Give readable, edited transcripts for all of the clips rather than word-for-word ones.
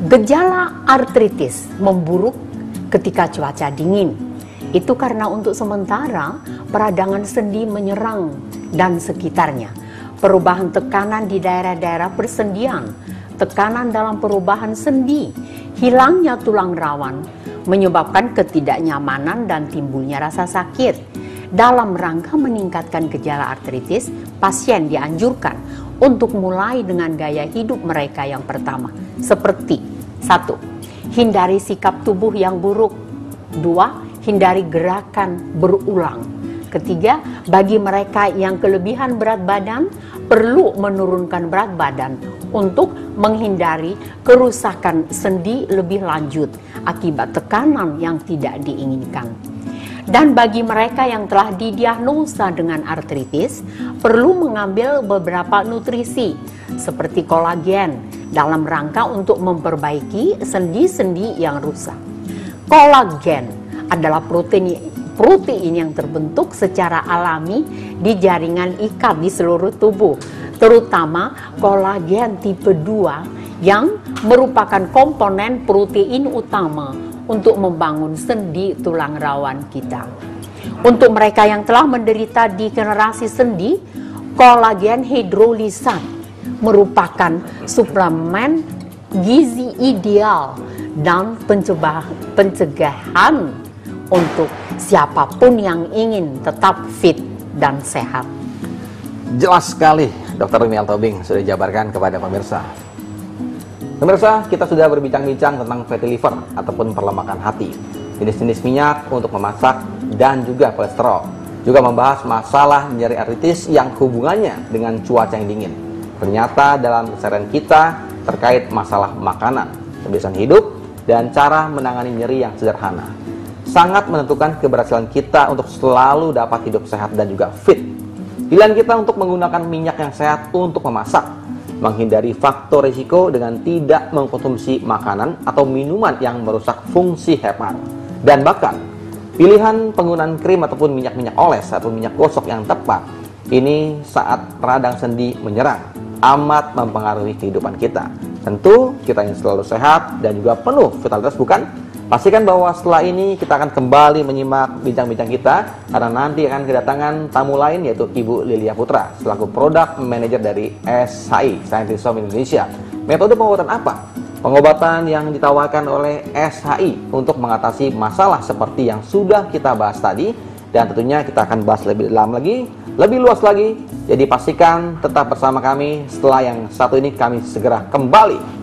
Gejala artritis memburuk ketika cuaca dingin. Itu karena untuk sementara peradangan sendi menyerang dan sekitarnya. Perubahan tekanan di daerah-daerah persendian, tekanan dalam perubahan sendi, hilangnya tulang rawan, menyebabkan ketidaknyamanan dan timbulnya rasa sakit. Dalam rangka meningkatkan gejala artritis, pasien dianjurkan untuk mulai dengan gaya hidup mereka yang pertama, seperti 1. Hindari sikap tubuh yang buruk. 2. Hindari gerakan berulang. Ketiga, bagi mereka yang kelebihan berat badan, perlu menurunkan berat badan untuk menghindari kerusakan sendi lebih lanjut akibat tekanan yang tidak diinginkan. Dan bagi mereka yang telah didiagnosa dengan artritis, perlu mengambil beberapa nutrisi seperti kolagen dalam rangka untuk memperbaiki sendi-sendi yang rusak. Kolagen adalah protein yang terbentuk secara alami di jaringan ikat di seluruh tubuh, terutama kolagen tipe 2 yang merupakan komponen protein utama untuk membangun sendi tulang rawan kita. Untuk mereka yang telah menderita degenerasi sendi, kolagen hidrolisat merupakan suplemen gizi ideal dan pencegahan untuk siapapun yang ingin tetap fit dan sehat. Jelas sekali Dr. Miel Tobing sudah dijabarkan kepada pemirsa. Pemirsa, kita sudah berbincang-bincang tentang fatty liver ataupun perlemakan hati, jenis-jenis minyak untuk memasak dan juga kolesterol. Juga membahas masalah nyeri artritis yang hubungannya dengan cuaca yang dingin. Ternyata dalam keseharian kita terkait masalah makanan, kebiasaan hidup, dan cara menangani nyeri yang sederhana sangat menentukan keberhasilan kita untuk selalu dapat hidup sehat dan juga fit. Pilihan kita untuk menggunakan minyak yang sehat untuk memasak, menghindari faktor risiko dengan tidak mengkonsumsi makanan atau minuman yang merusak fungsi hepat, dan bahkan pilihan penggunaan krim ataupun minyak-minyak oles atau minyak gosok yang tepat ini saat radang sendi menyerang amat mempengaruhi kehidupan kita. Tentu kita ingin selalu sehat dan juga penuh vitalitas, bukan? Pastikan bahwa setelah ini kita akan kembali menyimak bincang-bincang kita, karena nanti akan kedatangan tamu lain, yaitu Ibu Lilia Putra selaku Product Manager dari SHI, Scientist Home Indonesia. Metode pengobatan apa? Pengobatan yang ditawarkan oleh SHI untuk mengatasi masalah seperti yang sudah kita bahas tadi, dan tentunya kita akan bahas lebih dalam lagi, lebih luas lagi. Jadi pastikan tetap bersama kami. Setelah yang satu ini kami segera kembali.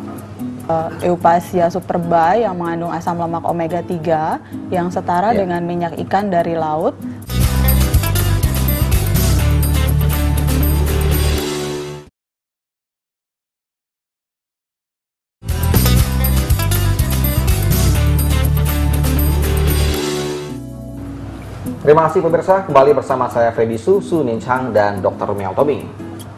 Eupasia superba yang mengandung asam lemak omega 3 yang setara dengan minyak ikan dari laut. Terima kasih pemirsa, kembali bersama saya Freddy Su Ninchang dan Dr. Miel Tobing.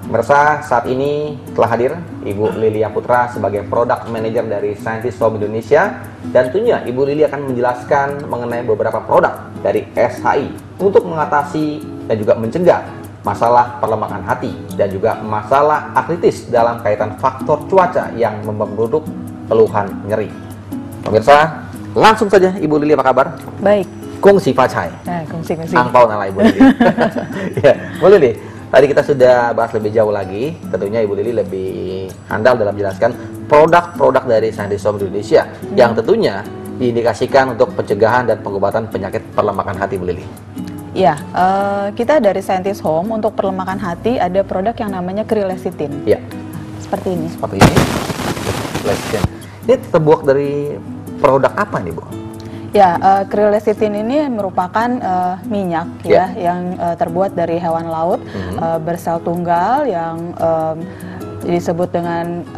Pemirsa, saat ini telah hadir Ibu Lilia Putra sebagai Product Manager dari Scientist Home Indonesia, dan tentunya Ibu Lilia akan menjelaskan mengenai beberapa produk dari SHI untuk mengatasi dan juga mencegah masalah perlemakan hati dan juga masalah artritis dalam kaitan faktor cuaca yang memperburuk keluhan nyeri. Pemirsa, langsung saja Ibu Lilia, apa kabar? Baik. Kongsi Facai. Kongsi. Angpau nala Ibu Lili. Ya, boleh nih. Tadi kita sudah bahas lebih jauh lagi. Tentunya Ibu Lili lebih handal dalam menjelaskan produk-produk dari Scientist Home Indonesia yang tentunya diindikasikan untuk pencegahan dan pengobatan penyakit perlemakan hati, Bu Lili. Ya, kita dari Scientist Home untuk perlemakan hati ada produk yang namanya Krilesitin. Ya. Seperti ini. Seperti ini. Krilesitin. Ini terbuat dari produk apa nih, Bu? Ya, Krilesitin ini merupakan minyak yang terbuat dari hewan laut bersel tunggal yang disebut dengan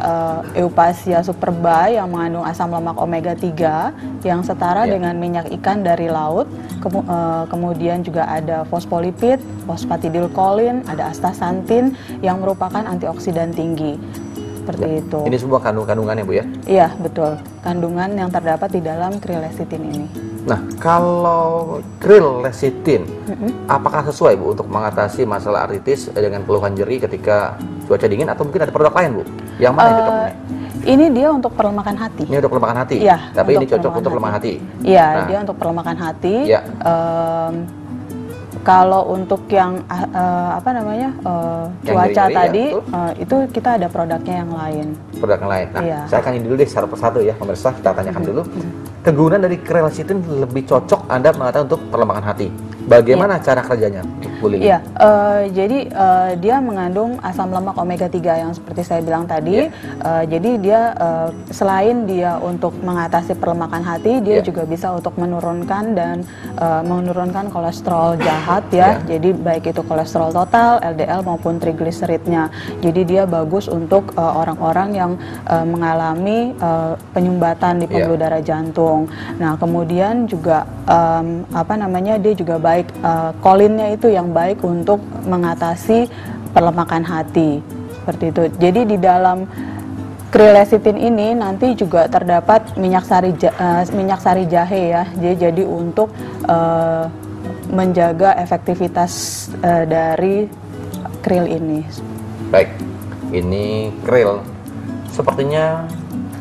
Eupasia superba yang mengandung asam lemak omega 3 yang setara dengan minyak ikan dari laut. Kemudian juga ada fosfolipid, fosfatidilkolin, ada astaxanthin yang merupakan antioksidan tinggi. Seperti itu. Ini semua kandungannya, Bu, ya? Iya, betul. Kandungan yang terdapat di dalam Krilesitin ini. Nah, kalau Krilesitin, apakah sesuai, Bu, untuk mengatasi masalah artritis dengan keluhan nyeri ketika cuaca dingin, atau mungkin ada produk lain, Bu? Yang mana yang cocok? Ini dia untuk perlemakan hati. Ini untuk pelemakan hati? Iya. Tapi ini cocok untuk pelemakan hati? Iya, Nah. dia untuk pelemakan hati. Ya. Kalau untuk yang apa namanya cuaca nyeri-nyeri, tadi, ya, itu kita ada produknya yang lain. Produk yang lain. Nah, Iya. saya akan ini dulu deh satu persatu ya, pemirsa. Kita tanyakan dulu. Kegunaan dari krill lecithin lebih cocok Anda mengatakan untuk perlemakan hati. Bagaimana cara kerjanya, Bu Lili? Iya, jadi dia mengandung asam lemak omega 3 yang seperti saya bilang tadi. Jadi dia selain dia untuk mengatasi perlemakan hati, dia juga bisa untuk menurunkan dan menurunkan kolesterol jahat ya. Jadi baik itu kolesterol total, LDL maupun trigliseridnya. Jadi dia bagus untuk orang-orang yang mengalami penyumbatan di pembuluh darah jantung. Nah, kemudian juga apa namanya, dia juga baik kolinnya itu yang baik untuk mengatasi perlemakan hati seperti itu. Jadi di dalam krill lecithin ini nanti juga terdapat minyak sari jahe ya. Jadi untuk menjaga efektivitas dari krill ini. Baik, ini krill sepertinya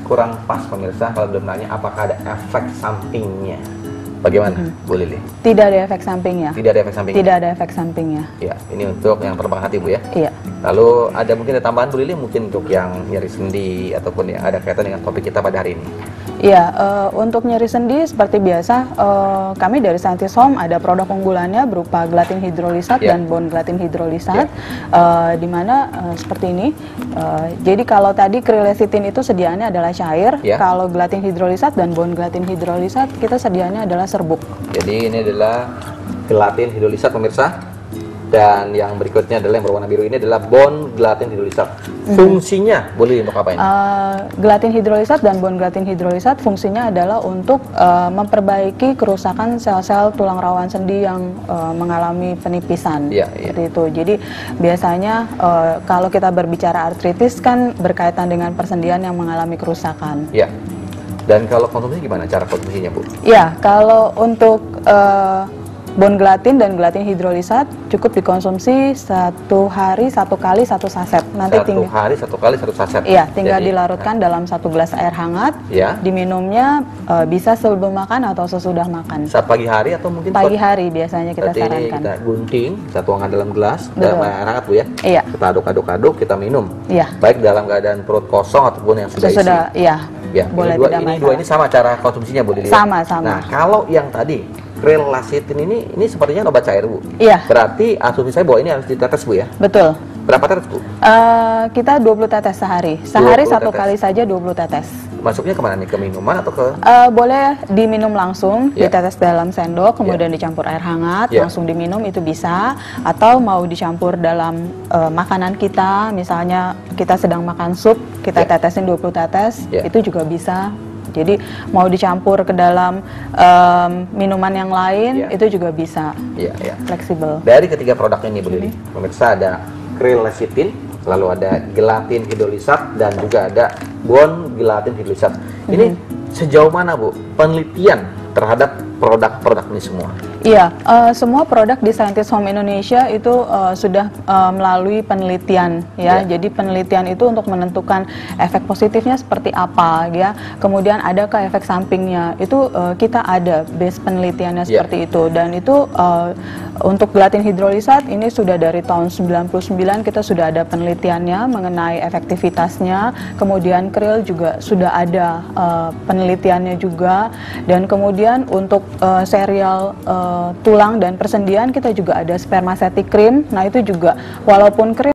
kurang pas pemirsa kalau belum nanya apakah ada efek sampingnya. Bagaimana, Bu Lili? Tidak ada efek sampingnya. Tidak ada efek sampingnya? Tidak ada efek sampingnya. Ya, ini untuk yang perlemakan hati, Bu ya? Iya. Lalu ada mungkin ada tambahan, Bu Lili, mungkin untuk yang nyeri sendi ataupun yang ada kaitan dengan topik kita pada hari ini? Iya, untuk nyeri sendi seperti biasa, kami dari Scientist Home ada produk unggulannya berupa gelatin hidrolisat dan bone gelatin hidrolisat, di mana seperti ini. Jadi kalau tadi krill lecithin itu sediaannya adalah cair, kalau gelatin hidrolisat dan bone gelatin hidrolisat kita sediaannya adalah serbuk. Jadi ini adalah gelatin hidrolisat pemirsa, dan yang berikutnya adalah yang berwarna biru ini adalah bone gelatin hidrolisat. Fungsinya boleh untuk apa ini? Gelatin hidrolisat dan bone gelatin hidrolisat fungsinya adalah untuk memperbaiki kerusakan sel-sel tulang rawan sendi yang mengalami penipisan. Seperti itu. Jadi biasanya kalau kita berbicara artritis kan berkaitan dengan persendian yang mengalami kerusakan. Ya. Dan kalau konsumsinya gimana cara konsumsinya, Bu? Ya, kalau untuk bone gelatin dan gelatin hidrolisat cukup dikonsumsi 1 hari 1 kali 1 saset. Nanti 1 hari 1 kali 1 saset. Iya, tinggal dilarutkan dalam 1 gelas air hangat. Diminumnya bisa sebelum makan atau sesudah makan. Saat pagi hari atau mungkin pagi hari biasanya kita sarankan. Ini kita gunting, kita tuangkan dalam gelas, dalam air hangat, Bu ya. Iya. Kita aduk-aduk, kita minum. Iya. Baik dalam keadaan perut kosong ataupun yang sudah isi. Iya. Ya, boleh ini dua ini sama cara konsumsinya, Bu Lili. Sama. Nah, kalau yang tadi krill lecithin ini sepertinya obat cair, Bu. Iya. Berarti asumsi saya bahwa ini harus ditetes, Bu ya. Betul. Berapa tetes, Bu? Kita 20 tetes sehari. Sehari 1 kali saja 20 tetes. Masuknya kemana nih? Ke minuman atau ke? Boleh diminum langsung, ditetes dalam sendok, kemudian dicampur air hangat, langsung diminum itu bisa. Atau mau dicampur dalam makanan kita, misalnya kita sedang makan sup, kita tetesin 20 tetes, itu juga bisa. Jadi mau dicampur ke dalam minuman yang lain, itu juga bisa. Fleksibel. Dari ketiga produk ini, Bu Lili, pemirsa, ada krill lecithin, lalu ada gelatin hidrolisat, dan juga ada bone gelatin hidrolisat. Ini sejauh mana, Bu, penelitian terhadap produk-produk ini semua? Iya, semua produk di Scientist Home Indonesia itu sudah melalui penelitian ya. Jadi penelitian itu untuk menentukan efek positifnya seperti apa ya. Kemudian adakah efek sampingnya? Itu kita ada base penelitiannya seperti itu. Dan itu untuk gelatin hidrolisat ini sudah dari tahun 99 kita sudah ada penelitiannya mengenai efektivitasnya. Kemudian krill juga sudah ada penelitiannya juga. Dan kemudian untuk serial tulang dan persendian kita juga ada spermacetic cream. Nah itu juga walaupun krim